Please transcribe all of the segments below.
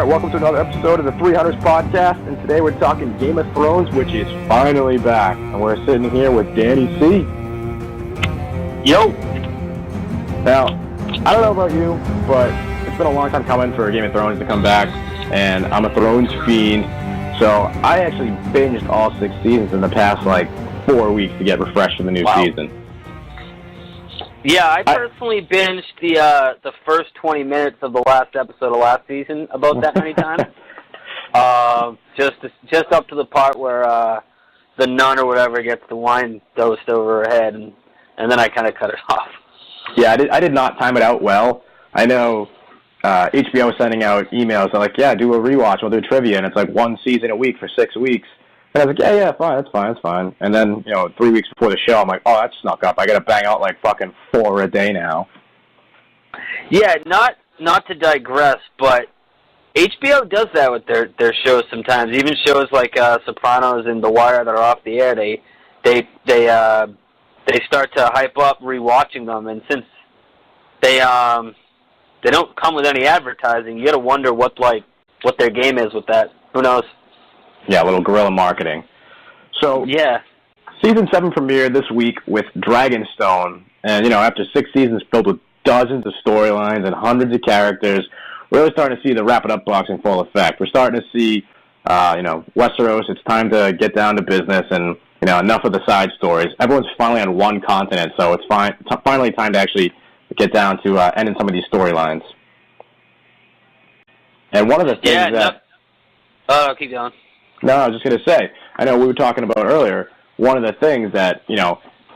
right, welcome to another episode of the 300s podcast, and today we're talking Game of Thrones, which is finally back, and we're sitting here with Danny C. Yo! Now, I don't know about you, but it's been a long time coming for Game of Thrones to come back, and I'm a Thrones fiend, so I actually binged all 6 seasons in the past, 4 weeks to get refreshed for the new season. Yeah, I personally binged the first 20 minutes of the last episode of last season about that many times. Just up to the part where the nun or whatever gets the wine dosed over her head, and then I kind of cut it off. Yeah, I did not time it out well. I know HBO was sending out emails. They're like, yeah, do a rewatch. We'll do trivia. And it's like 1 season a week for 6 weeks. And I was like, yeah, fine, that's fine. And then, 3 weeks before the show, I'm like, oh, that snuck up. I got to bang out fucking 4 a day now. Yeah, not to digress, but HBO does that with their shows sometimes. Even shows like Sopranos and The Wire that are off the air, they start to hype up rewatching them, and since they don't come with any advertising, you got to wonder what their game is with that. Who knows? Yeah, a little guerrilla marketing. So yeah, Season 7 premiered this week with Dragonstone, and after 6 seasons filled with dozens of storylines and hundreds of characters, we're really starting to see the Wrap It Up box in full effect. We're starting to see, Westeros. It's time to get down to business, and enough of the side stories. Everyone's finally on one continent, so it's finally time to actually get down to ending some of these storylines. And one of the things keep going. No, I was just going to say, I know we were talking about earlier, one of the things that,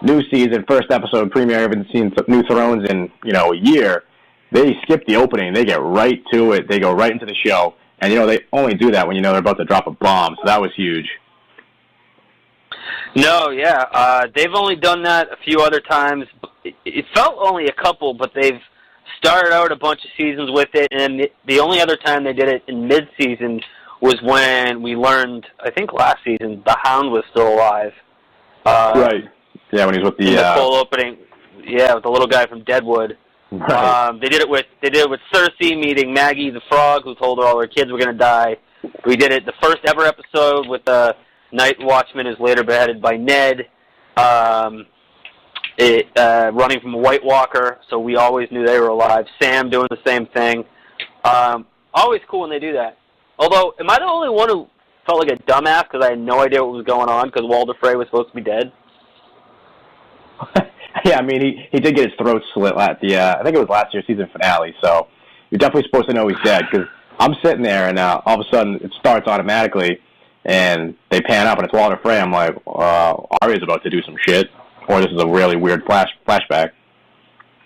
new season, first episode premiere, I haven't seen New Thrones in, a year, they skip the opening, they get right to it, they go right into the show, and, they only do that when they're about to drop a bomb, so that was huge. No, yeah, they've only done that a few other times. It felt only a couple, but they've started out a bunch of seasons with it, and the only other time they did it in mid-season was when we learned, I think last season, the Hound was still alive. Right. Yeah, when he's with the full opening. Yeah, with the little guy from Deadwood. Right. They did it with Cersei meeting Maggie the Frog, who told her all her kids were going to die. We did it the first ever episode with the Night Watchman who's later beheaded by Ned. Running from a White Walker, so we always knew they were alive. Sam doing the same thing. Always cool when they do that. Although, am I the only one who felt like a dumbass because I had no idea what was going on because Walder Frey was supposed to be dead? Yeah, I mean, he did get his throat slit at the, I think it was last year's season finale, so you're definitely supposed to know he's dead, because I'm sitting there, and all of a sudden it starts automatically, and they pan up, and it's Walder Frey. I'm like, Arya's about to do some shit, or this is a really weird flashback.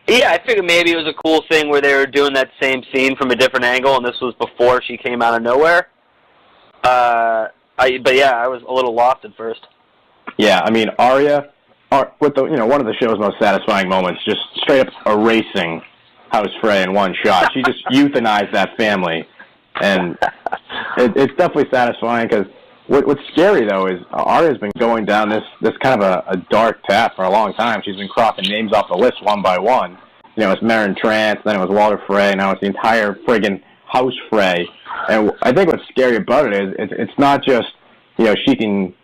Yeah, I figured maybe it was a cool thing where they were doing that same scene from a different angle, and this was before she came out of nowhere. But yeah, I was a little lost at first. Yeah, I mean, Arya, with the one of the show's most satisfying moments, just straight up erasing House Frey in one shot. She just euthanized that family, and it's definitely satisfying because what's scary though is Arya's been going down this kind of a dark path for a long time. She's been crossing names off the list one by one. It's Meryn Trant, then it was Walder Frey, now it's the entire friggin' House Frey. And I think what's scary about it is it's not just she can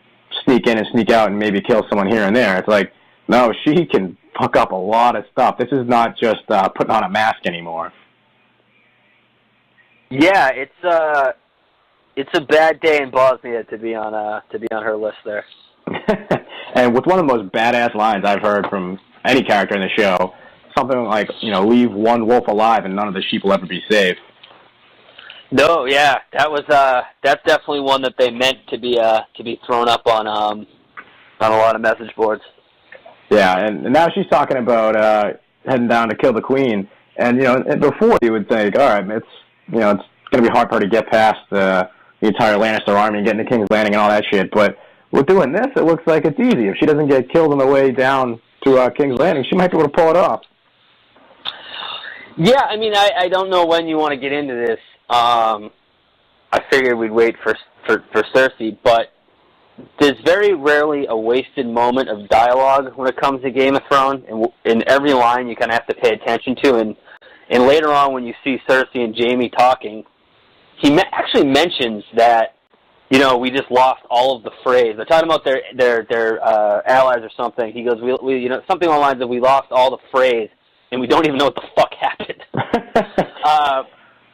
sneak in and sneak out and maybe kill someone here and there. It's like, no, she can fuck up a lot of stuff. This is not just putting on a mask anymore. Yeah, it's a bad day in Bosnia to be on her list there. And with one of the most badass lines I've heard from any character in the show, something like, leave one wolf alive and none of the sheep will ever be safe. No, yeah, that's definitely one that they meant to be thrown up on a lot of message boards. Yeah, and now she's talking about heading down to kill the queen, and before you would think, all right, it's going to be hard for her to get past the entire Lannister army and get into King's Landing and all that shit, but with doing this, it looks like it's easy. If she doesn't get killed on the way down to King's Landing, she might be able to pull it off. Yeah, I mean, I don't know when you want to get into this. I figured we'd wait for Cersei, but there's very rarely a wasted moment of dialogue when it comes to Game of Thrones, and in every line you kind of have to pay attention to, and later on when you see Cersei and Jaime talking, actually mentions that, we just lost all of the Freys. They're talking about their allies or something. He goes, we something along the lines of, we lost all the Freys, and we don't even know what the fuck happened.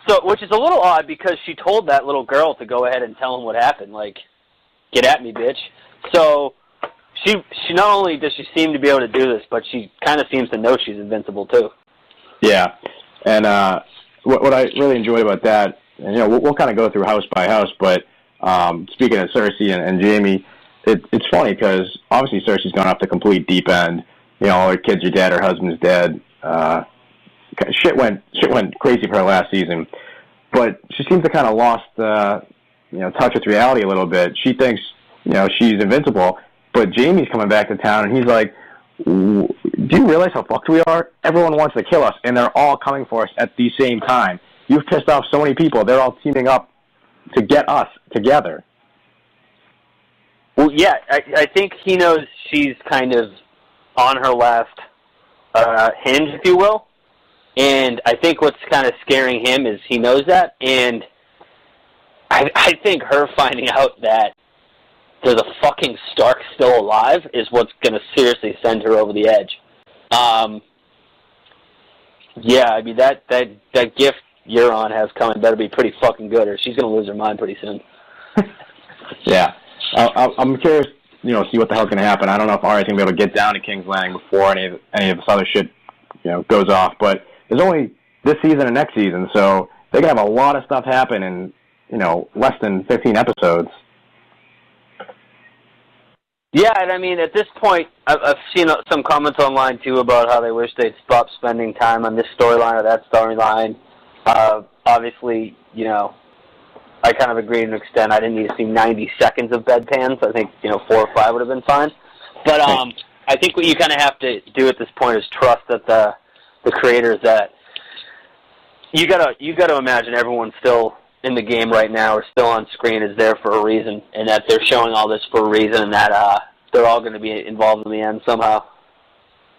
So, which is a little odd, because she told that little girl to go ahead and tell him what happened. Like, get at me, bitch. So, she not only does she seem to be able to do this, but she kind of seems to know she's invincible too. Yeah, and what I really enjoyed about that, and we'll kind of go through house by house, but speaking of Cersei and Jaime, it's funny because obviously Cersei's gone off the complete deep end. All her kids are dead, her husband's dead. Shit went crazy for her last season, but she seems to kind of lost touch with reality a little bit. She thinks she's invincible, but Jaime's coming back to town, and he's like, do you realize how fucked we are? Everyone wants to kill us, and they're all coming for us at the same time. You've pissed off so many people. They're all teaming up to get us together. Well, yeah, I think he knows she's kind of on her last hinge, if you will. And I think what's kind of scaring him is he knows that. And I think her finding out that there's a fucking Stark still alive is what's going to seriously send her over the edge. Yeah, I mean, that gift Euron has coming better be pretty fucking good, or she's going to lose her mind pretty soon. Yeah. I'm curious, see what the hell's going to happen. I don't know if Arya's going to be able to get down to King's Landing before any of this other shit, goes off. But there's only this season and next season, so they're going to have a lot of stuff happen in, less than 15 episodes. Yeah, and I mean, at this point, I've seen some comments online, too, about how they wish they'd stop spending time on this storyline or that storyline. Obviously, I kind of agree to an extent. I didn't need to see 90 seconds of bedpans. I think, 4 or 5 would have been fine. But I think what you kind of have to do at this point is trust that the creators, that you gotta imagine everyone's still in the game right now, or still on screen, is there for a reason, and that they're showing all this for a reason, and that they're all going to be involved in the end somehow.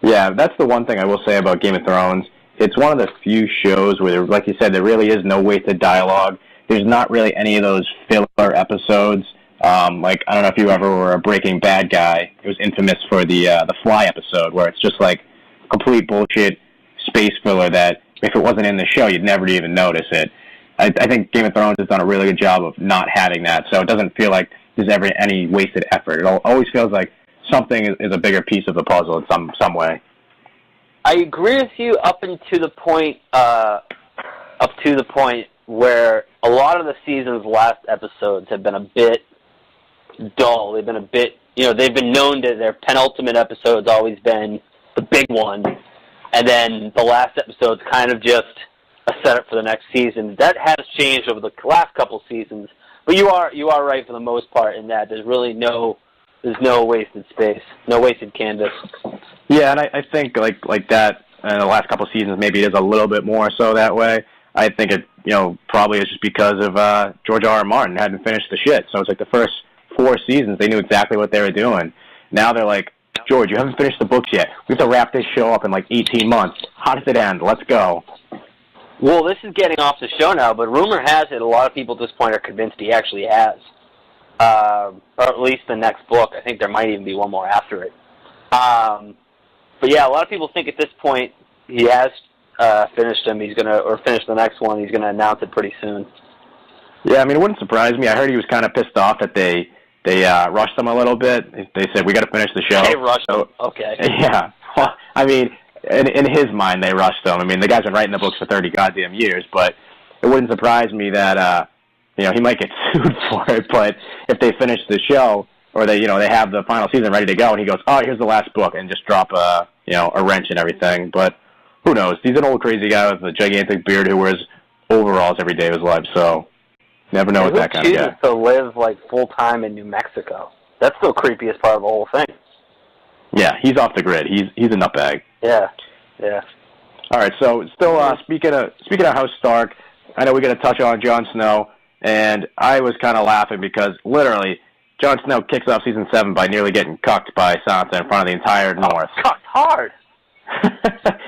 Yeah, that's the one thing I will say about Game of Thrones. It's one of the few shows where, like you said, there really is no wasted dialogue. There's not really any of those filler episodes. Like, I don't know if you ever were a Breaking Bad guy. It was infamous for the Fly episode, where it's just like complete bullshit space filler that if it wasn't in the show, you'd never even notice it. I think Game of Thrones has done a really good job of not having that, so it doesn't feel like there's ever any wasted effort. It always feels like something is a bigger piece of the puzzle in some way. I agree with you up to the point where a lot of the season's last episodes have been a bit dull. They've been a bit, they've been known to their penultimate episode's always been the big one, and then the last episode's kind of just a setup for the next season. That has changed over the last couple seasons, but you are right for the most part in that there's really no wasted space, no wasted canvas. Yeah, and I think like that in the last couple seasons, maybe it is a little bit more so that way. I think it probably is just because of George R.R. Martin hadn't finished the shit. So it's like the first 4 seasons they knew exactly what they were doing. Now they're like, George, you haven't finished the books yet. We have to wrap this show up in like 18 months. How does it end? Let's go. Well, this is getting off the show now, but rumor has it a lot of people at this point are convinced he actually has. Or at least the next book. I think there might even be one more after it. But yeah, a lot of people think at this point he has finished him. Finished the next one. He's gonna announce it pretty soon. Yeah, I mean, it wouldn't surprise me. I heard he was kind of pissed off that they rushed him a little bit. They said, we got to finish the show. They rushed him? Okay. Yeah. Well, I mean, in his mind, they rushed him. I mean, the guy's been writing the books for 30 goddamn years, but it wouldn't surprise me that, he might get sued for it, but if they finish the show, or they have the final season ready to go, and he goes, oh, here's the last book, and just drop a wrench and everything, but who knows? He's an old crazy guy with a gigantic beard who wears overalls every day of his life, so never know what that kind of guy. Who chooses to live, like, full-time in New Mexico? That's the creepiest part of the whole thing. Yeah, he's off the grid. He's a nutbag. Yeah. All right, so still speaking of House Stark, I know we got to touch on Jon Snow, and I was kind of laughing because literally Jon Snow kicks off season 7 by nearly getting cucked by Sansa in front of the entire North. Cucked hard.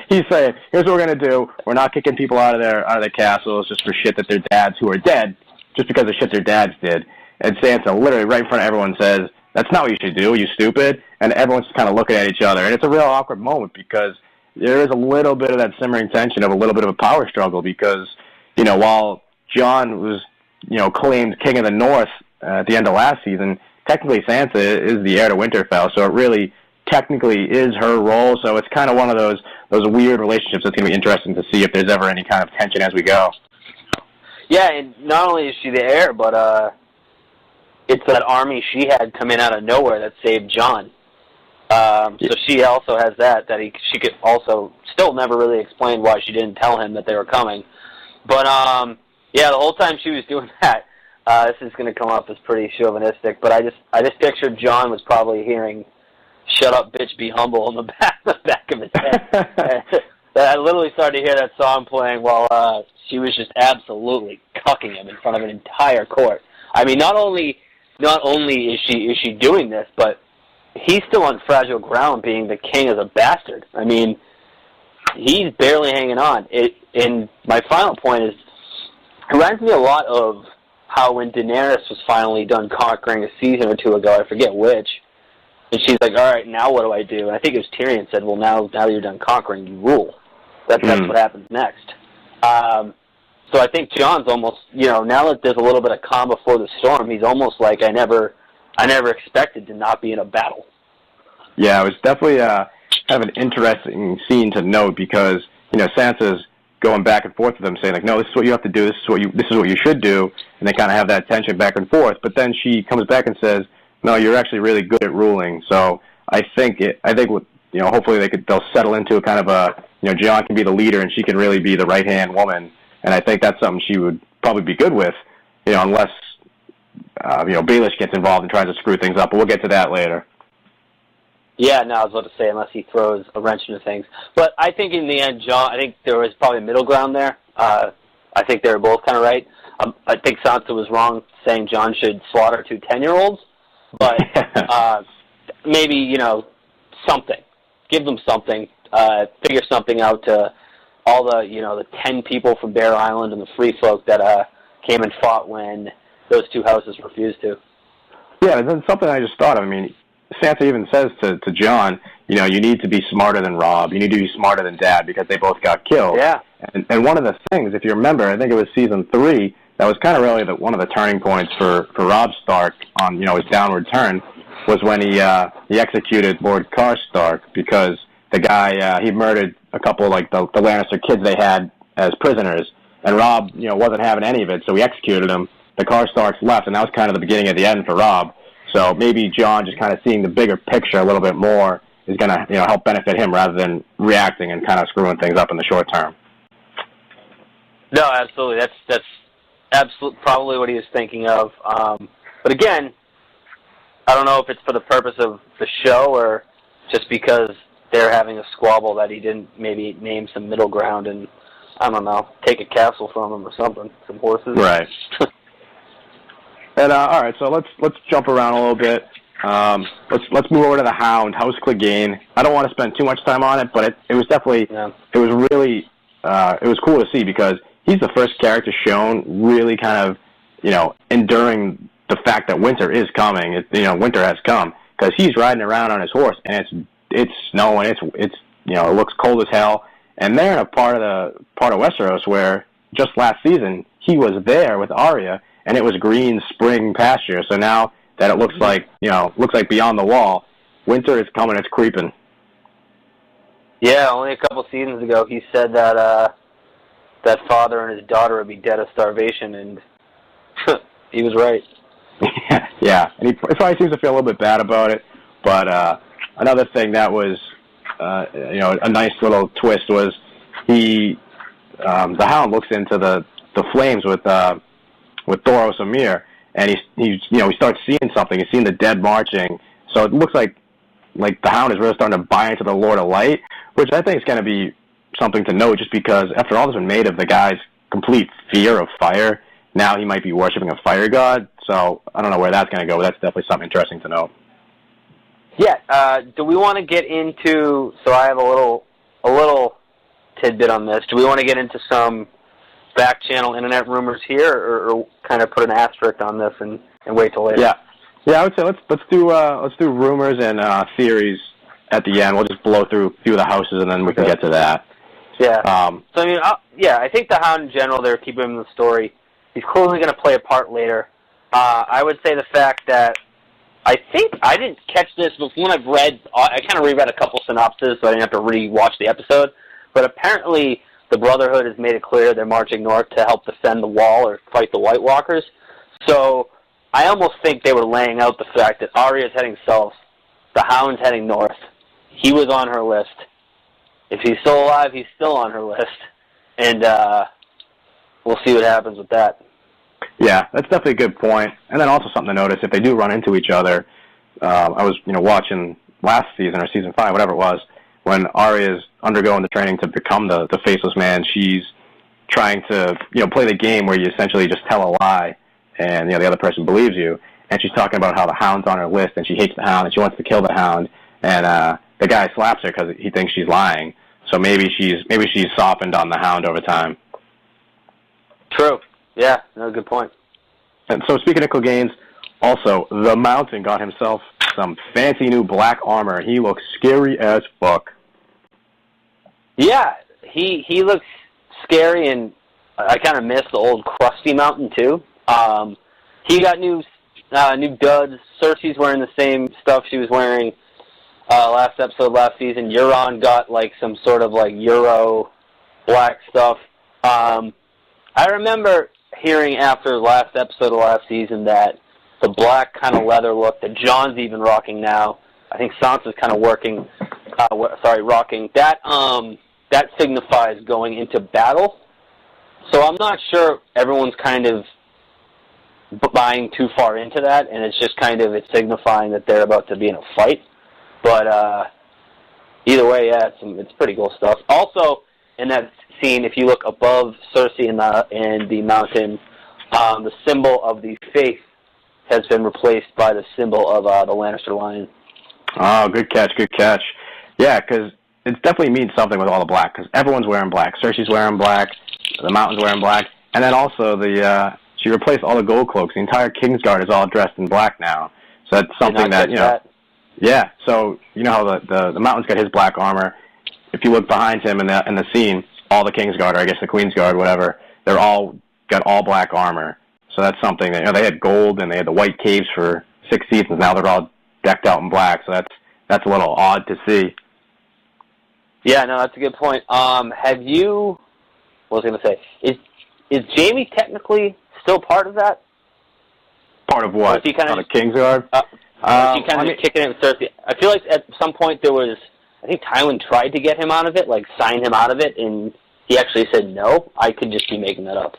He's saying, "Here's what we're gonna do. We're not kicking people out of their castles just for shit that their dads who are dead just because of shit their dads did. And Sansa literally right in front of everyone says, "That's not what you should do, you stupid." And everyone's just kind of looking at each other. And it's a real awkward moment because there is a little bit of that simmering tension of a little bit of a power struggle because, while Jon was, claimed King of the North at the end of last season, technically Sansa is the heir to Winterfell, so it really technically is her role. So it's kind of one of those weird relationships that's going to be interesting to see if there's ever any kind of tension as we go. Yeah, and not only is she the heir, but it's that army she had come in out of nowhere that saved Jon. So she also has that she could also still never really explain why she didn't tell him that they were coming. But yeah, the whole time she was doing that, this is going to come off as pretty chauvinistic, but I just pictured Jon was probably hearing "Shut up, bitch, be humble" in the back of his head. I literally started to hear that song playing while she was just absolutely cucking him in front of an entire court. I mean, not only is she doing this, but he's still on fragile ground, being the king as a bastard. I mean, he's barely hanging on. And my final point is, it reminds me a lot of how when Daenerys was finally done conquering a season or two ago, I forget which, and she's like, "All right, now what do I do?" And I think it was Tyrion said, "Well, now that you're done conquering, you rule." That's what happens next. So I think Jon's almost, now that there's a little bit of calm before the storm, he's almost like, I never expected to not be in a battle. Yeah, it was definitely kind of an interesting scene to note because, Sansa's going back and forth with them saying, like, "No, this is what you have to do, this is what you should do," and they kind of have that tension back and forth, but then she comes back and says, "No, you're actually really good at ruling." So I think hopefully they'll settle into a kind of a, Jon can be the leader and she can really be the right-hand woman. And I think that's something she would probably be good with, unless, Baelish gets involved and tries to screw things up. But we'll get to that later. Yeah, no, I was about to say, unless he throws a wrench into things. But I think in the end, Jon, I think there was probably a middle ground there. I think they were both kind of right. I think Sansa was wrong saying Jon should slaughter 2 10-year-olds. But maybe, something. Give them something. Figure something out to all the 10 people from Bear Island and the free folk that came and fought when those 2 houses refused to. Yeah, and then something I just thought of. I mean, Sansa even says to Jon, you need to be smarter than Robb. You need to be smarter than Dad because they both got killed. Yeah. And one of the things, if you remember, I think it was season 3, that was kind of really one of the turning points for Robb Stark on his downward turn was when he executed Lord Karstark because the guy he murdered a couple of the Lannister kids they had as prisoners, and Robb wasn't having any of it, so he executed him. The Karstarks left, and that was kind of the beginning of the end for Robb. So maybe Jon just kind of seeing the bigger picture a little bit more is going to help benefit him rather than reacting and kind of screwing things up in the short term. No, absolutely. That's absolutely probably what he was thinking of. But again, I don't know if it's for the purpose of the show or just because they're having a squabble that he didn't maybe name some middle ground and, I don't know, take a castle from him or something, some horses. Right. And all right, so let's jump around a little bit. Let's move over to the Hound, House Clegane. I don't want to spend too much time on it, but it was definitely it was really it was cool to see because he's the first character shown really kind of enduring the fact that winter is coming. Winter has come because he's riding around on his horse and it's snowing. It's it looks cold as hell, and they're in a part of Westeros where just last season he was there with Arya. And it was green spring pasture. So now that it looks like beyond the wall, winter is coming. It's creeping. Yeah, only a couple seasons ago he said that that father and his daughter would be dead of starvation, and he was right. Yeah, and he probably seems to feel a little bit bad about it. But another thing that was a nice little twist was the Hound looks into the flames with Thoros Amir, and he starts seeing something. He's seeing the dead marching. So it looks like the Hound is really starting to buy into the Lord of Light, which I think is going to be something to note just because after all this has been made of the guy's complete fear of fire, now he might be worshiping a fire god. So I don't know where that's going to go, but that's definitely something interesting to note. Yeah, do we want to get into, so I have a little tidbit on this. Do we want to get into some back channel internet rumors here, or kind of put an asterisk on this and wait till later? Yeah. I would say let's do rumors and theories at the end. We'll just blow through a few of the houses and then we can get to that. Yeah. So I mean, I think the Hound in general, they're keeping him in the story. He's clearly going to play a part later. I would say the fact that I think I didn't catch this, but from what I've read, I kind of reread a couple synopses, so I didn't have to re-watch the episode. But apparently, the Brotherhood has made it clear they're marching north to help defend the wall or fight the White Walkers. So I almost think they were laying out the fact that Arya's heading south, the Hound's heading north. He was on her list. If he's still alive, he's still on her list. And we'll see what happens with that. Yeah, that's definitely a good point. And then also something to notice, if they do run into each other, I was watching last season or season 5, whatever it was, when Arya's undergoing the training to become the faceless man, she's trying to play the game where you essentially just tell a lie and the other person believes you. And she's talking about how the Hound's on her list and she hates the Hound and she wants to kill the Hound. And the guy slaps her because he thinks she's lying. So maybe she's softened on the Hound over time. True. Yeah, no, good point. And so speaking of Clegane's, also, the Mountain got himself some fancy new black armor. He looks scary as fuck. Yeah, he looks scary, and I kind of miss the old crusty Mountain, too. He got new duds. Cersei's wearing the same stuff she was wearing last episode, last season. Euron got, some sort of, Euro black stuff. I remember hearing after the last episode of last season that the black kind of leather look that Jon's even rocking now, I think Sansa's kind of rocking, that signifies going into battle. So I'm not sure everyone's kind of buying too far into that, and it's just it's signifying that they're about to be in a fight. But either way, yeah, it's pretty cool stuff. Also, in that scene, if you look above Cersei and the Mountain, the symbol of the faith has been replaced by the symbol of the Lannister lion. Oh, good catch. Yeah, because it definitely means something with all the black, because everyone's wearing black. Cersei's wearing black, the Mountain's wearing black, and then also she replaced all the gold cloaks. The entire Kingsguard is all dressed in black now. So that's something that. Yeah, so you know how the Mountain's got his black armor. If you look behind him in the scene, all the Kingsguard, or I guess the Queensguard, whatever, they're all got all black armor. So that's something that they had gold and they had the white caves for 6 seasons. Now they're all decked out in black. So that's a little odd to see. Yeah, no, that's a good point. What was I going to say? Is Jaime technically still part of that? Part of what? He kind of the Kingsguard? She kind of kicking it with Cersei. I feel like at some point there was, I think Tywin tried to get him out of it, sign him out of it, and he actually said no. I could just be making that up.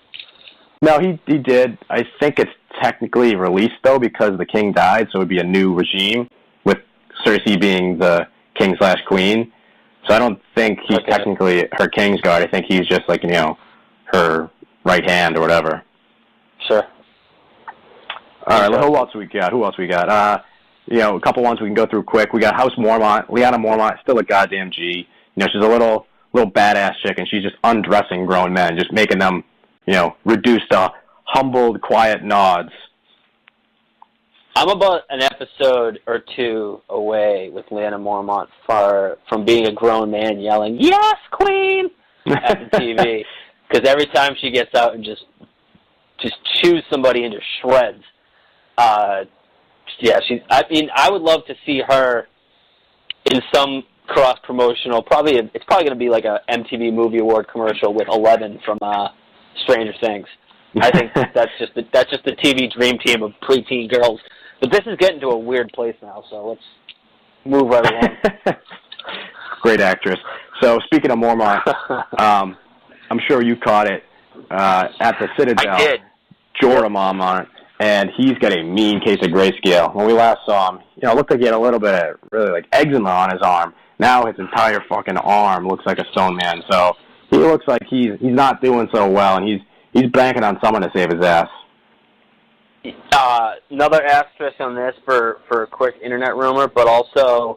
No, he did. I think it's technically released, though, because the king died, so it would be a new regime, with Cersei being the king/queen. So I don't think he's technically her Kingsguard. I think he's just, her right hand or whatever. Sure. All right, who else we got? A couple ones we can go through quick. We got House Mormont. Lyanna Mormont, still a goddamn G. She's a little badass chick, and she's just undressing grown men, just making them, reduced to humbled, quiet nods. I'm about an episode or two away with Lyanna Mormont from being a grown man yelling, "Yes, Queen!" at the TV. Because every time she gets out and just chews somebody into shreds, I would love to see her in some cross-promotional, it's probably going to be like a MTV Movie Award commercial with 11 from Stranger Things. I think that's just the TV dream team of preteen girls. But this is getting to a weird place now, so let's move right along. Great actress. So speaking of Mormont, I'm sure you caught it at the Citadel. I did. Jorah Mormont, and he's got a mean case of grayscale. When we last saw him, it looked like he had a little bit of really eczema on his arm. Now his entire fucking arm looks like a stone man. So he looks like he's not doing so well, and he's banking on someone to save his ass. Another asterisk on this for a quick internet rumor, but also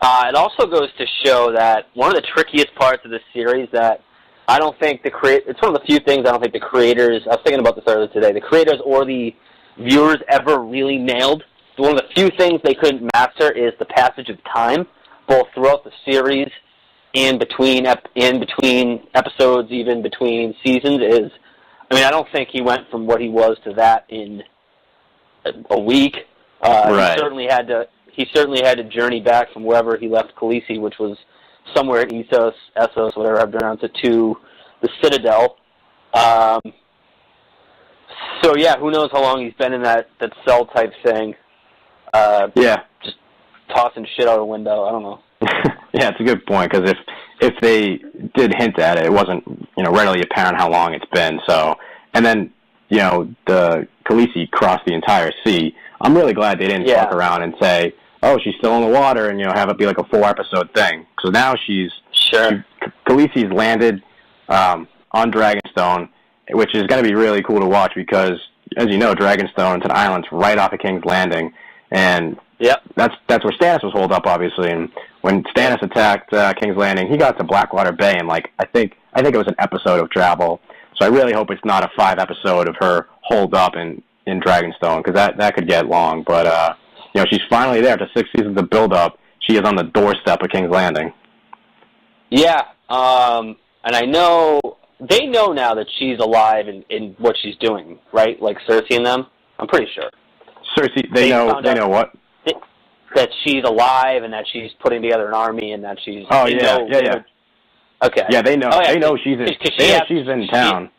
it also goes to show that one of the trickiest parts of this series that I don't think it's one of the few things I don't think the creators, I was thinking about this earlier today, the creators or the viewers ever really nailed. One of the few things they couldn't master is the passage of time, both throughout the series and between episodes, even between seasons. I don't think he went from what he was to that in a week. Right. He certainly had to journey back from wherever he left Khaleesi, which was somewhere at Essos, whatever I've pronounced it, to the Citadel. So yeah, who knows how long he's been in that cell type thing. Just tossing shit out a window. I don't know. Yeah, it's a good point, because if they did hint at it, it wasn't readily apparent how long it's been. So, and then the Khaleesi crossed the entire sea. I'm really glad they didn't fuck around and say, "Oh, she's still in the water," and have it be like a 4-episode thing. So now Khaleesi's landed on Dragonstone, which is going to be really cool to watch because, as you know, Dragonstone is an island right off of King's Landing, and that's where Stannis was holed up, obviously. And when Stannis attacked King's Landing, he got to Blackwater Bay in I think it was an episode of travel. So I really hope it's not a 5-episode of her holed up in Dragonstone, because that could get long. But she's finally there after 6 seasons of build-up. She is on the doorstep of King's Landing. Yeah, and I know they know now that she's alive in what she's doing, right? Like Cersei and them. I'm pretty sure. Cersei, they know what? That she's alive and that she's putting together an army and that she's. Oh yeah. Okay. Yeah, they know. They know she's in. She's in town.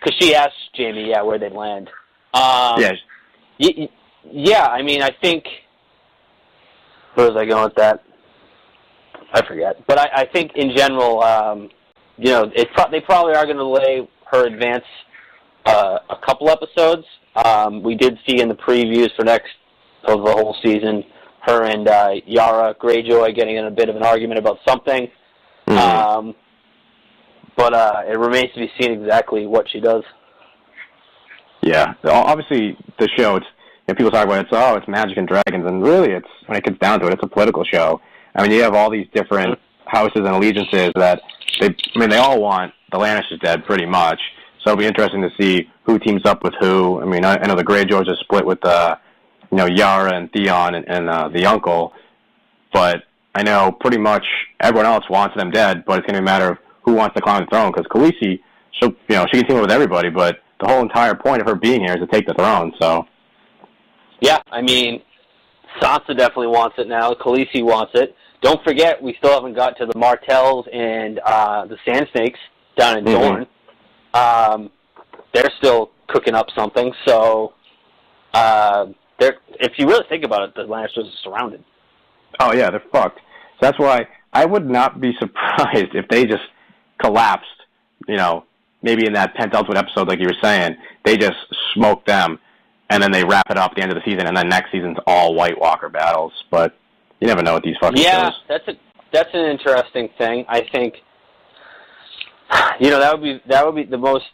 Because she asked Jamie, where they'd land. Yes. Yeah, I think. Where was I going with that? I forget. But I think in general, they probably are going to delay her advance a couple episodes. We did see in the previews for the whole season, her and Yara Greyjoy getting in a bit of an argument about something. Mm-hmm. But it remains to be seen exactly what she does. Yeah, obviously the show, people talk about it's magic and dragons, and really when it gets down to it, it's a political show. You have all these different houses and allegiances that they all want the Lannisters dead pretty much. So it'll be interesting to see who teams up with who. I know the Greyjoys are split with Yara and Theon and the uncle, but I know pretty much everyone else wants them dead. But it's going to be a matter of who wants to climb the throne, because Khaleesi, she can team up with everybody, but the whole entire point of her being here is to take the throne. So yeah, Sansa definitely wants it now. Khaleesi wants it. Don't forget, we still haven't got to the Martells and the Sand Snakes down in Dorne. They're still cooking up something. So, if you really think about it, the Lannisters are surrounded. Oh yeah, they're fucked. So that's why I would not be surprised if they just collapsed. Maybe in that penultimate episode, like you were saying, they just smoke them, and then they wrap it up at the end of the season, and then next season's all White Walker battles. But you never know with these fucking shows. Yeah, that's an interesting thing. I think that would be the most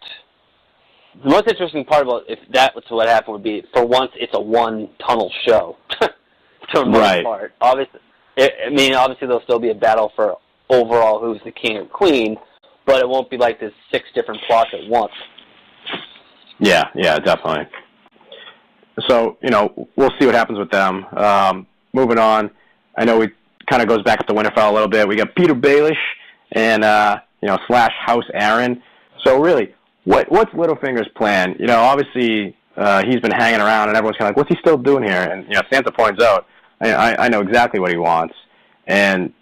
interesting part about if that was what happened would be, for once it's a one tunnel show. For the most part, obviously, obviously there'll still be a battle for overall who's the king or queen, but it won't be like there's 6 different plots at once. Yeah, definitely. So, we'll see what happens with them. Moving on, I know it kind of goes back to Winterfell a little bit. We got Peter Baelish and, / House Aaron. So really, what's Littlefinger's plan? Obviously, he's been hanging around and everyone's kind of like, what's he still doing here? And, Sansa points out, I know exactly what he wants. And,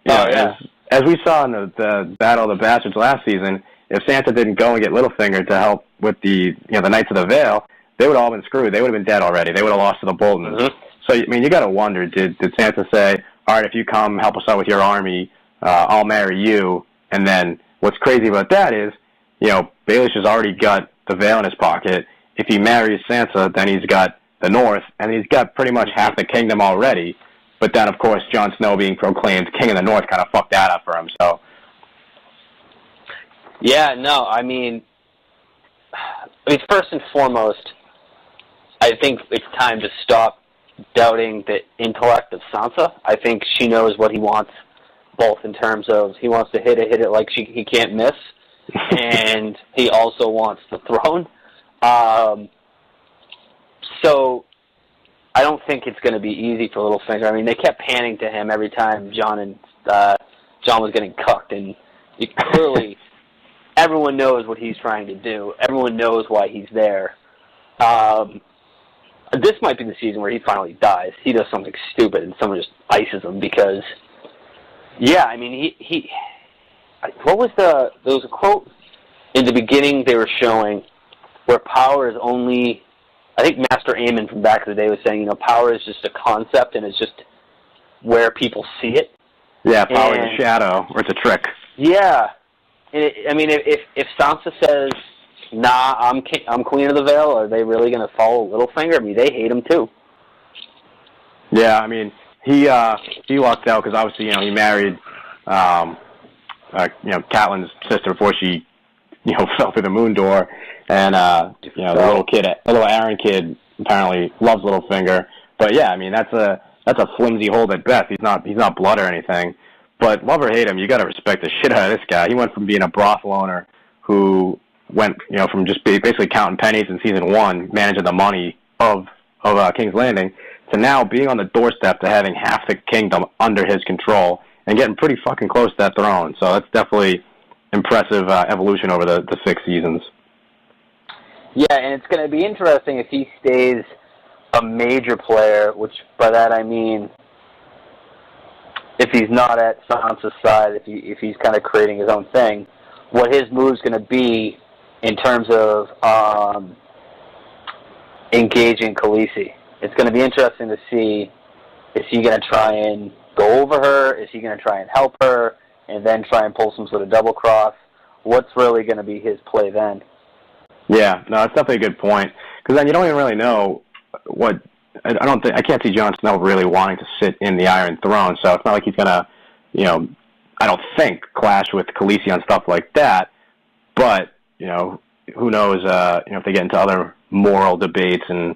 as we saw in the Battle of the Bastards last season, if Sansa didn't go and get Littlefinger to help with the Knights of the Vale, they would have all been screwed. They would have been dead already. They would have lost to the Boltons. Mm-hmm. So, you got to wonder, did Sansa say, all right, if you come help us out with your army, I'll marry you? And then what's crazy about that is, Baelish has already got the Vale in his pocket. If he marries Sansa, then he's got the North, and he's got pretty much half the kingdom already. But then, of course, Jon Snow being proclaimed King of the North kind of fucked that up for him. So, yeah, no, first and foremost, I think it's time to stop doubting the intellect of Sansa. I think she knows what he wants, both in terms of he wants to hit it like he can't miss, and he also wants the throne. So I don't think it's going to be easy for Littlefinger. I mean, they kept panning to him every time John was getting cucked, and clearly everyone knows what he's trying to do. Everyone knows why he's there. This might be the season where he finally dies. He does something stupid, and someone just ices him because, yeah, I mean, he what was there was a quote in the beginning they were showing where power is only, I think Master Aemon from back in the day was saying, power is just a concept and it's just where people see it. Yeah, power is a shadow, or it's a trick. Yeah. I mean, if Sansa says, nah, I'm Queen of the Vale, are they really going to follow Littlefinger? I mean, they hate him too. Yeah, I mean, he lucked out because obviously, he married, Catelyn's sister before she, fell through the moon door, and the little Aaron kid apparently loves Littlefinger. But yeah, I mean, that's a flimsy hold at best. He's not blood or anything. But love or hate him, you got to respect the shit out of this guy. He went from being a brothel owner who went, from just basically counting pennies in season 1, managing the money of King's Landing, to now being on the doorstep to having half the kingdom under his control and getting pretty fucking close to that throne. So that's definitely impressive evolution over the 6 seasons. Yeah, and it's going to be interesting if he stays a major player, which by that I mean if he's not at Sansa's side, if he's kind of creating his own thing, what his move's going to be in terms of engaging Khaleesi. It's going to be interesting to see, is he going to try and go over her? Is he going to try and help her and then try and pull some sort of double cross? What's really going to be his play then? Yeah, no, that's definitely a good point. Because then you don't even really know what. I can't see Jon Snow really wanting to sit in the Iron Throne, so it's not like he's gonna, I don't think clash with Khaleesi on stuff like that. But who knows? If they get into other moral debates, and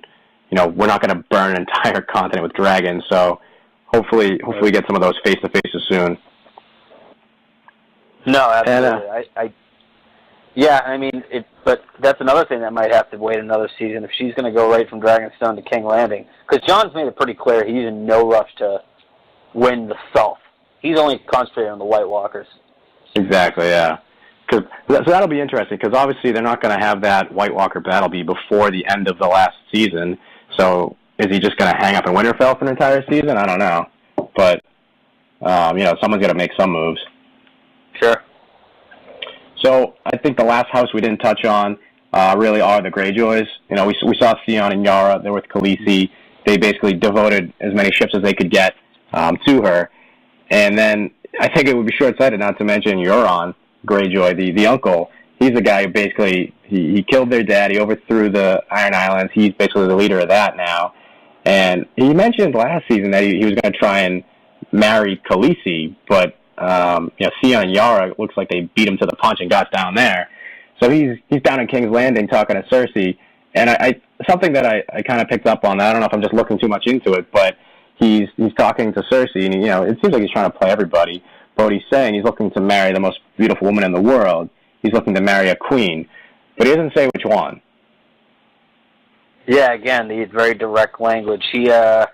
we're not going to burn an entire continent with dragons. So hopefully we get some of those face to faces soon. No, absolutely. And, but that's another thing that might have to wait another season if she's going to go right from Dragonstone to King Landing. Because John's made it pretty clear he's in no rush to win the South. He's only concentrating on the White Walkers. Exactly, yeah. So that'll be interesting, because obviously they're not going to have that White Walker battle be before the end of the last season. So is he just going to hang up in Winterfell for an entire season? I don't know. But, someone's got to make some moves. Sure. So I think the last house we didn't touch on really are the Greyjoys. We saw Theon and Yara. They're with Khaleesi. They basically devoted as many ships as they could get to her. And then I think it would be short-sighted not to mention Euron Greyjoy, the uncle. He's the guy who basically, he killed their dad. He overthrew the Iron Islands. He's basically the leader of that now. And he mentioned last season that he was going to try and marry Khaleesi, but Theon and Yara, looks like they beat him to the punch and got down there. So he's down in King's Landing talking to Cersei, and I something that I kind of picked up on. I don't know if I'm just looking too much into it, but he's talking to Cersei, and it seems like he's trying to play everybody. But what he's saying, he's looking to marry the most beautiful woman in the world. He's looking to marry a queen, but he doesn't say which one. Yeah, again, the very direct language. I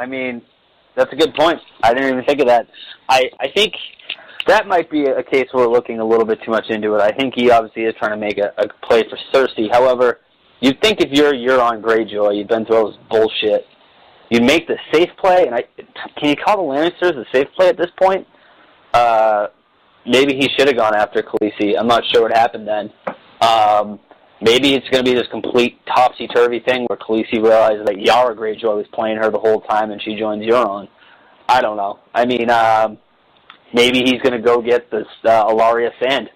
mean, that's a good point. I didn't even think of that. I think that might be a case where we're looking a little bit too much into it. I think he obviously is trying to make a play for Cersei. However, you'd think if you're Euron Greyjoy, you've been through all this bullshit, you'd make the safe play. And can you call the Lannisters a safe play at this point? Maybe he should have gone after Khaleesi. I'm not sure what happened then. Maybe it's going to be this complete topsy-turvy thing where Khaleesi realizes that Yara Greyjoy was playing her the whole time and she joins Euron. I don't know. I mean, maybe he's going to go get this Alaria sand.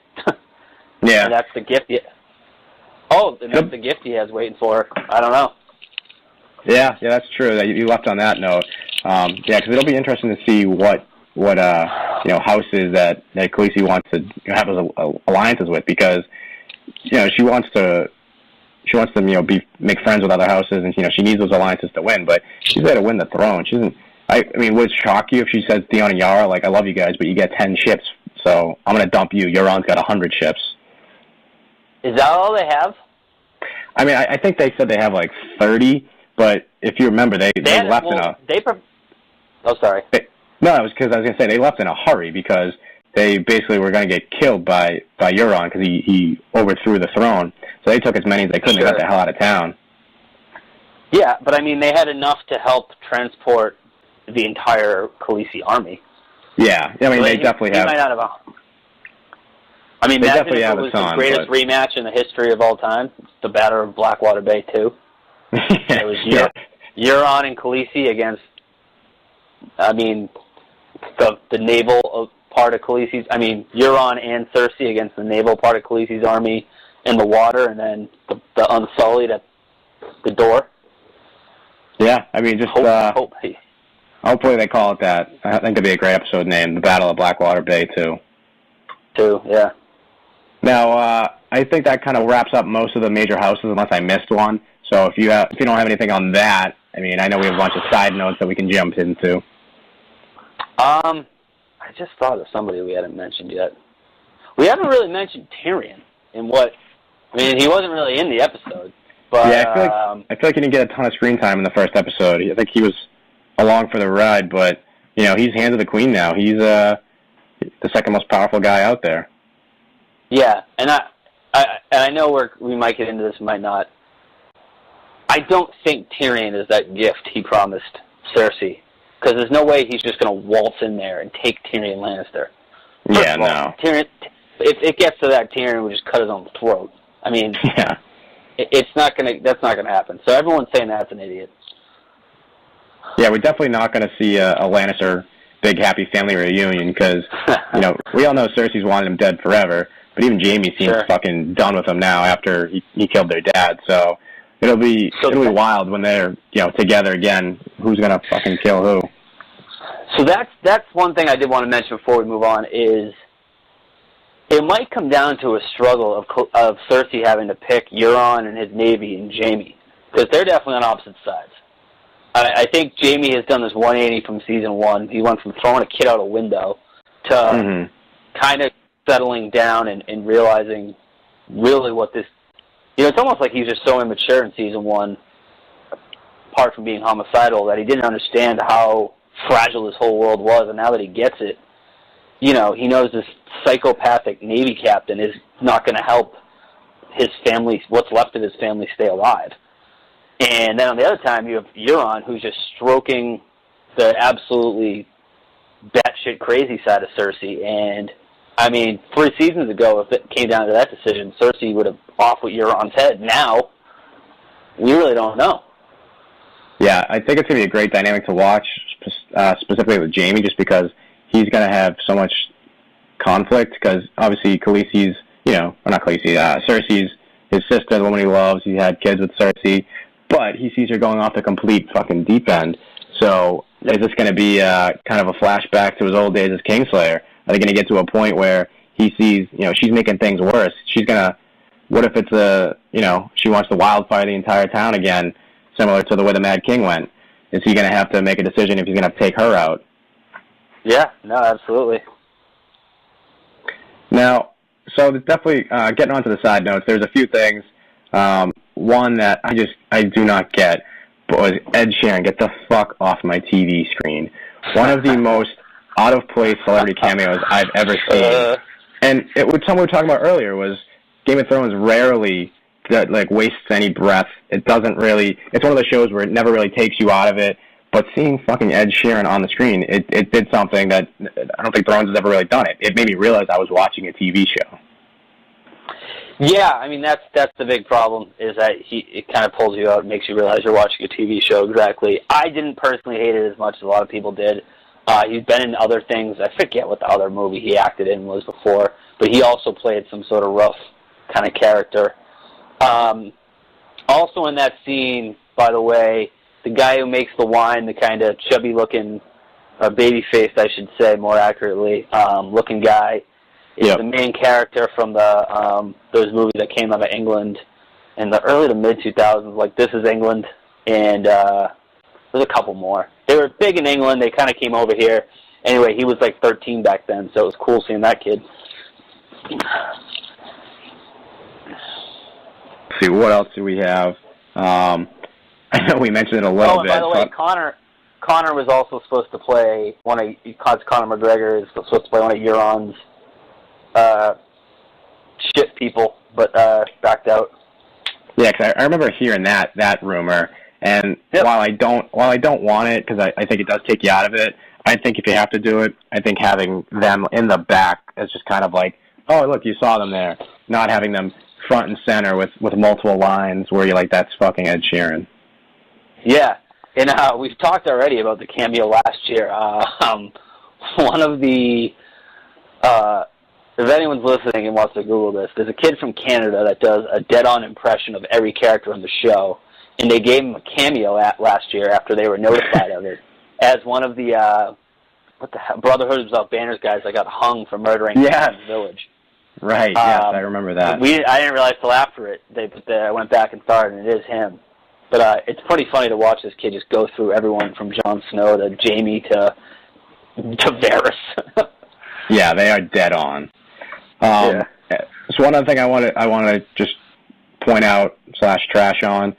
Yeah. And that's the gift. That's the gift he has waiting for her. I don't know. Yeah, that's true. You left on that note. Because it'll be interesting to see what houses that Khaleesi wants to have those alliances with, because she wants to make friends with other houses, and she needs those alliances to win. But she's there to win the throne. She doesn't. I mean, would it shock you if she says Theon and Yara, like, I love you guys, but you get 10 ships so I'm going to dump you. Euron's got 100 ships. Is that all they have? I mean, I think they said they have like 30, but if you remember, they left in a... Oh, sorry. No, it was because I was going to say they left in a hurry because they basically were going to get killed by Euron because he overthrew the throne. So they took as many as they could and got the hell out of town. Yeah, but I mean, they had enough to help transport the entire Khaleesi army. Yeah, I mean, so they definitely have... Might not have I mean, imagine if it was the greatest rematch in the history of all time, the Battle of Blackwater Bay 2. It was Euron and Khaleesi against, I mean, the naval part of Khaleesi's, I mean, Euron and Cersei against the naval part of Khaleesi's army in the water, and then the Unsullied at the door. Yeah, I mean, just hopefully they call it that. I think it'd be a great episode name, the Battle of Blackwater Bay 2. Yeah. Now, I think that kind of wraps up most of the major houses, unless I missed one. So if you don't have anything on that, I mean, I know we have a bunch of side notes that we can jump into. I just thought of somebody we hadn't mentioned yet. We haven't really mentioned Tyrion in what... I mean, he wasn't really in the episode, but... Yeah, I feel like he didn't get a ton of screen time in the first episode. I think he was along for the ride, but, you know, he's Hands of the Queen now. He's the second most powerful guy out there. Yeah, and I know we might get into this, might not. I don't think Tyrion is that gift he promised Cersei, because there's no way he's just going to waltz in there and take Tyrion Lannister. Yeah, no. Tyrion, if it gets to that, Tyrion would just cut his own throat. I mean, yeah, that's not going to happen. So everyone's saying that's an idiot. Yeah, we're definitely not going to see a Lannister big happy family reunion because, you know, we all know Cersei's wanted him dead forever. But even Jaime seems fucking done with him now after he killed their dad. So it'll be wild when they're, you know, together again. Who's gonna fucking kill who? So that's one thing I did want to mention before we move on is it might come down to a struggle of Cersei having to pick Euron and his navy and Jaime because they're definitely on opposite sides. I think Jaime has done this 180 from season 1. He went from throwing a kid out a window to kind of settling down and realizing really what this... You know, it's almost like he's just so immature in season 1, apart from being homicidal, that he didn't understand how fragile this whole world was, and now that he gets it, you know, he knows this psychopathic Navy captain is not going to help his family, what's left of his family, stay alive. And then on the other time, you have Euron, who's just stroking the absolutely batshit crazy side of Cersei, and I mean, 3 seasons ago, if it came down to that decision, Cersei would have off with Euron's head. Now, we really don't know. Yeah, I think it's going to be a great dynamic to watch, specifically with Jaime, just because he's going to have so much conflict, because obviously Khaleesi's, you know, or not Khaleesi, Cersei's his sister, the woman he loves. He had kids with Cersei, but he sees her going off the complete fucking deep end. So is this going to be kind of a flashback to his old days as Kingslayer? Are they going to get to a point where he sees, you know, she's making things worse? She's going to, what if it's you know, she wants to wildfire the entire town again, similar to the way the Mad King went? Is he going to have to make a decision if he's going to take her out? Yeah, no, absolutely. Now, so definitely getting on to the side notes, there's a few things. One that I do not get, but was Ed Sheeran, get the fuck off my TV screen. One of the most out-of-place celebrity cameos I've ever seen. And what someone we were talking about earlier was Game of Thrones rarely wastes any breath. It doesn't really... It's one of those shows where it never really takes you out of it. But seeing fucking Ed Sheeran on the screen, it did something that I don't think Thrones has ever really done. It made me realize I was watching a TV show. Yeah, I mean, that's the big problem, is that it kind of pulls you out and makes you realize you're watching a TV show, exactly. I didn't personally hate it as much as a lot of people did. He's been in other things. I forget what the other movie he acted in was before, but he also played some sort of rough kind of character. Also in that scene, by the way, the guy who makes the wine, the kind of chubby-looking, baby-faced, I should say, more accurately, looking guy, is the main character from those movies that came out of England in the early to mid-2000s, like This Is England, and there's a couple more. They were big in England. They kind of came over here, anyway, he was like 13 back then, so it was cool seeing that kid. Let's see, what else do we have? I know we mentioned it a little bit. Oh, and by the way, Connor was also supposed to play Conor McGregor is supposed to play one of Euron's shit people, but backed out. Yeah, because I remember hearing that rumor, and while I don't want it, because I think it does take you out of it, I think if you have to do it, I think having them in the back is just kind of like, oh, look, you saw them there, not having them front and center with multiple lines where you're like, that's fucking Ed Sheeran. Yeah, and we've talked already about the cameo last year. One of the, if anyone's listening and wants to Google this, there's a kid from Canada that does a dead-on impression of every character on the show, and they gave him a cameo last year after they were notified of it, as one of the, Brotherhood of Banners guys that got hung for murdering in the village. Right, yes, I remember that. I didn't realize till after it. I went back and saw it, and it is him. But it's pretty funny to watch this kid just go through everyone from Jon Snow to Jaime to Varys. Yeah, they are dead on. So one other thing I want to just point out / trash on.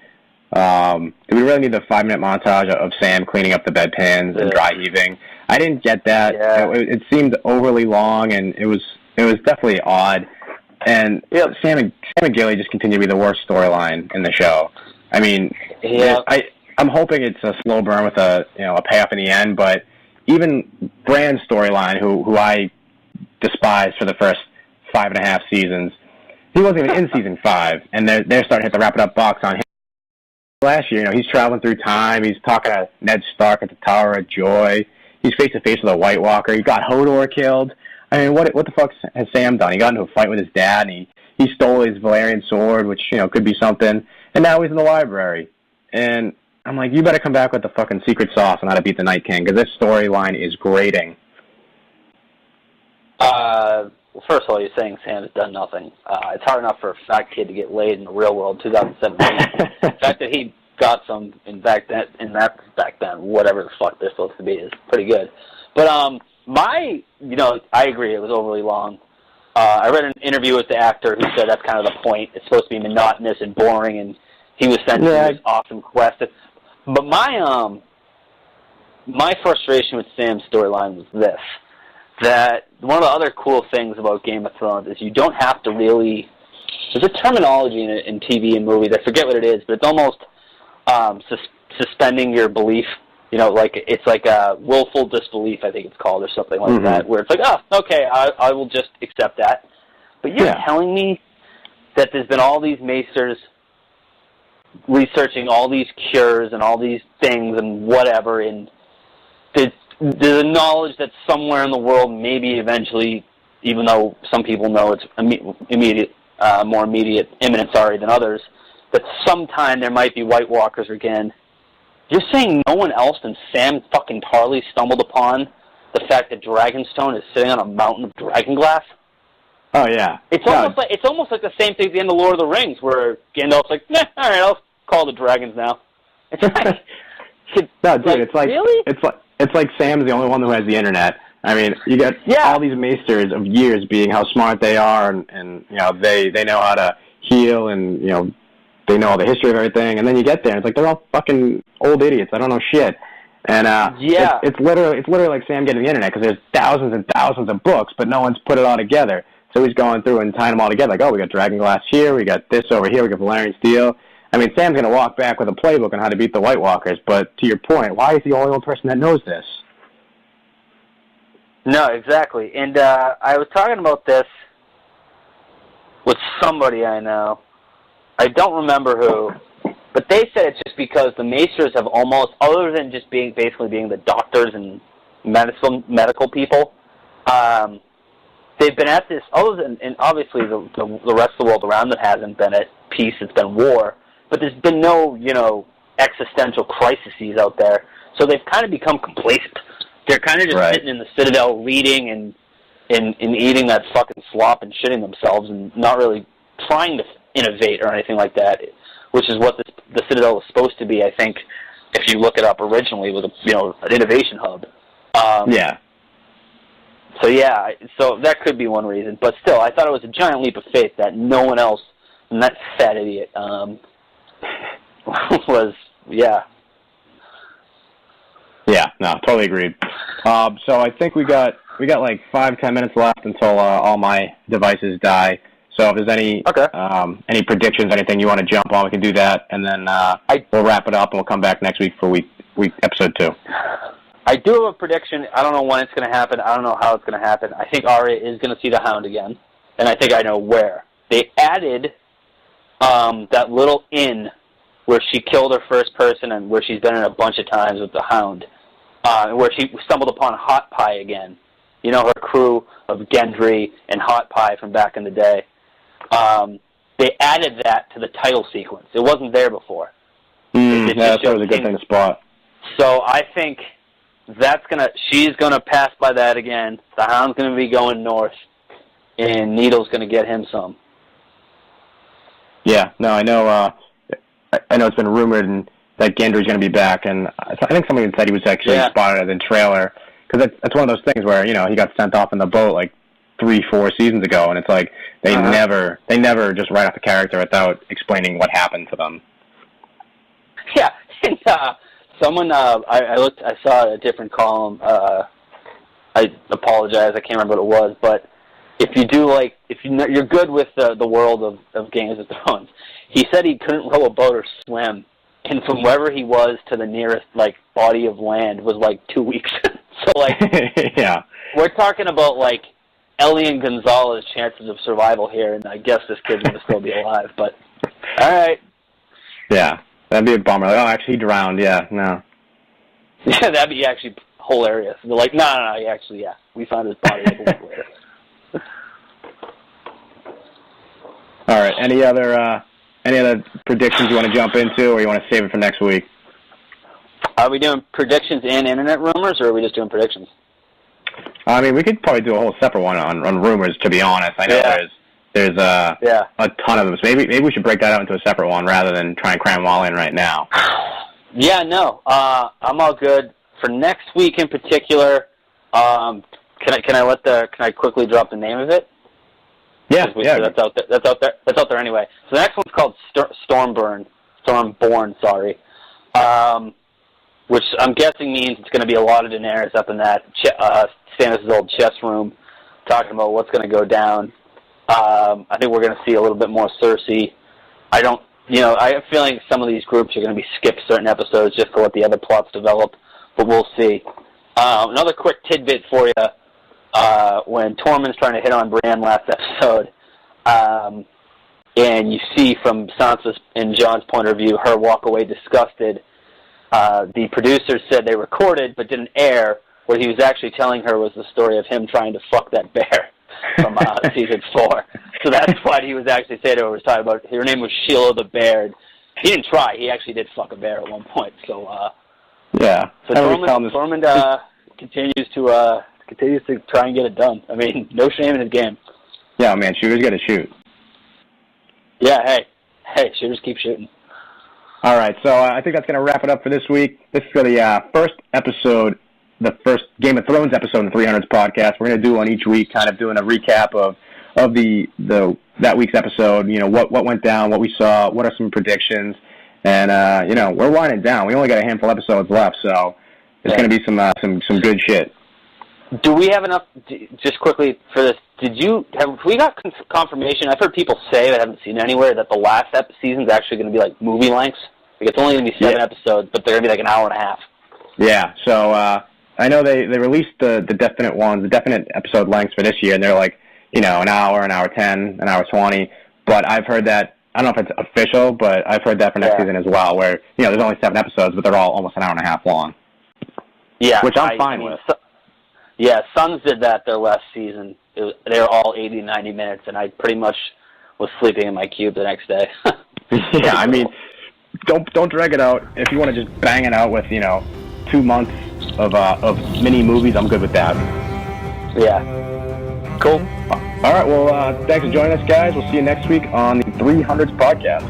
Do we really need the 5-minute montage of Sam cleaning up the bedpans and dry heaving? I didn't get that. Yeah. It seemed overly long, and it was definitely odd. And Sam and Gilly just continue to be the worst storyline in the show. I mean, I'm hoping it's a slow burn with a payoff in the end. But even Bran's storyline, who I despised for the first 5.5 seasons, he wasn't even in season 5, and they're starting to hit the wrap it up box on him. Last year, he's traveling through time. He's talking to Ned Stark at the Tower of Joy. He's face to face with a White Walker. He got Hodor killed. I mean, what the fuck has Sam done? He got into a fight with his dad, and he stole his Valyrian sword, which could be something. And now he's in the library. And I'm like, you better come back with the fucking secret sauce on how to beat the Night King, because this storyline is grating. Well, first of all, you're saying Sam has done nothing. It's hard enough for a fat kid to get laid in the real world, 2017. The fact that he got some back then, whatever the fuck they're supposed to be, is pretty good. But I agree, it was overly long. I read an interview with the actor who said that's kind of the point. It's supposed to be monotonous and boring, and he was sent to this awesome quest. But my frustration with Sam's storyline was this: that one of the other cool things about Game of Thrones is you don't have to really. There's a terminology in TV and movies. I forget what it is, but it's almost suspending your belief. It's like a willful disbelief, I think it's called, or something like that, where it's like, oh, okay, I will just accept that. But you're telling me that there's been all these maesters researching all these cures and all these things and whatever, and there's a knowledge that somewhere in the world, maybe eventually, even though some people know it's more imminent than others, that sometime there might be White Walkers again. You're saying no one else than Sam fucking Tarly stumbled upon the fact that Dragonstone is sitting on a mountain of dragonglass? Oh yeah. It's almost like the same thing at the end of Lord of the Rings, where Gandalf's like, all right, I'll call the dragons now. It's like, no, dude, it's like really? It's like Sam's the only one who has the internet. I mean, you got all these maesters of years being how smart they are, and they know how to heal, and they know all the history of everything, and then you get there, and it's like they're all fucking old idiots. I don't know shit. And it's literally like Sam getting the internet, because there's thousands and thousands of books, but no one's put it all together. So he's going through and tying them all together. Like, oh, we got Dragonglass here, we got this over here, we got Valyrian Steel. I mean, Sam's going to walk back with a playbook on how to beat the White Walkers, but to your point, why is he the only one person that knows this? No, exactly. And I was talking about this with somebody I know. I don't remember who, but they said it's just because the Maesters have almost, other than just basically being the doctors and medical people, they've been at this, and obviously the rest of the world around them hasn't been at peace, it's been war, but there's been no, existential crises out there, so they've kind of become complacent. They're kind of just sitting in the Citadel reading and eating that fucking slop and shitting themselves and not really trying to innovate or anything like that, which is what the Citadel was supposed to be, I think, if you look it up originally, with an innovation hub. So yeah, so that could be one reason. But still, I thought it was a giant leap of faith that no one else, and that fat idiot, was, yeah. Yeah, no, totally agreed. So I think we got like 5-10 minutes left until all my devices die. So if there's any predictions, anything you want to jump on, we can do that, and then we'll wrap it up and we'll come back next week for week episode 2. I do have a prediction. I don't know when it's going to happen. I don't know how it's going to happen. I think Arya is going to see the Hound again, and I think I know where. They added that little inn where she killed her first person and where she's been in a bunch of times with the Hound, where she stumbled upon Hot Pie again. You know, her crew of Gendry and Hot Pie from back in the day. They added that to the title sequence. It wasn't there before. Yeah, that was a good thing to spot. So I think she's gonna pass by that again. The Hound's gonna be going north, and Needle's gonna get him some. Yeah, no, I know it's been rumored that Gendry's gonna be back, and I think somebody said he was actually spotted in the trailer, because that's one of those things where, you know, he got sent off in the boat like 3-4 seasons ago, and it's like they never just write off the character without explaining what happened to them. Yeah, and someone I saw a different column. I apologize, I can't remember what it was, but if you're good with the world of Games of Thrones, he said he couldn't row a boat or swim, and from wherever he was to the nearest like body of land was like 2 weeks. So like, yeah, we're talking about like Elian Gonzalez chances of survival here, and I guess this kid's going to still be alive, but all right. Yeah, that'd be a bummer. Like, oh, actually, he drowned. Yeah, no. Yeah, that'd be actually hilarious. They're like, no, actually, yeah. We found his body like a week later. All right, any other predictions you want to jump into, or you want to save it for next week? Are we doing predictions and internet rumors, or are we just doing predictions? I mean, we could probably do a whole separate one on rumors, to be honest. I know there's a ton of them. So maybe we should break that out into a separate one rather than try and cram them all in right now. Yeah, no. I'm all good. For next week in particular, can I quickly drop the name of it? Yeah. That's out there. That's out there anyway. So the next one's called Stormborn, sorry. Which I'm guessing means it's going to be a lot of Daenerys up in that Stannis' old chess room, talking about what's going to go down. I think we're going to see a little bit more Cersei. I have a feeling some of these groups are going to be skipped certain episodes just to let the other plots develop, but we'll see. Another quick tidbit for you, when Tormund's trying to hit on Brienne last episode, and you see from Sansa's and Jon's point of view, her walk away disgusted. The producers said they recorded but didn't air. What he was actually telling her was the story of him trying to fuck that bear from season 4. So that's what he was actually saying to her. Was talking about her name was Sheila the Bear. He didn't try. He actually did fuck a bear at one point. So yeah. So Tormund continues to try and get it done. I mean, no shame in his game. Yeah, man, shooters got to shoot. Yeah, hey, shooters keep shooting. All right, so I think that's going to wrap it up for this week. This is for the first episode, the first Game of Thrones episode in the 300s podcast. We're going to do one each week, kind of doing a recap of that week's episode. You know, what went down, what we saw, what are some predictions, and we're winding down. We only got a handful of episodes left, so there's going to be some good shit. Do we have enough? Just quickly for this, we got confirmation? I've heard people say, but I haven't seen anywhere, that the last season's actually going to be like movie lengths. Like it's only going to be 7 episodes, but they're going to be like an hour and a half. Yeah. So I know they released the definite ones, the definite episode lengths for this year, and they're like an hour, an hour 10, an hour 20. But I've heard that, I don't know if it's official, but I've heard that for next season as well, where there's only 7 episodes, but they're all almost an hour and a half long. Yeah, which I'm fine with. Yeah, Sons did that their last season. They were all 80, 90 minutes, and I pretty much was sleeping in my cube the next day. Yeah, I mean, don't drag it out. If you want to just bang it out with 2 months of mini movies, I'm good with that. Yeah. Cool. All right, well, thanks for joining us, guys. We'll see you next week on the 300s podcast.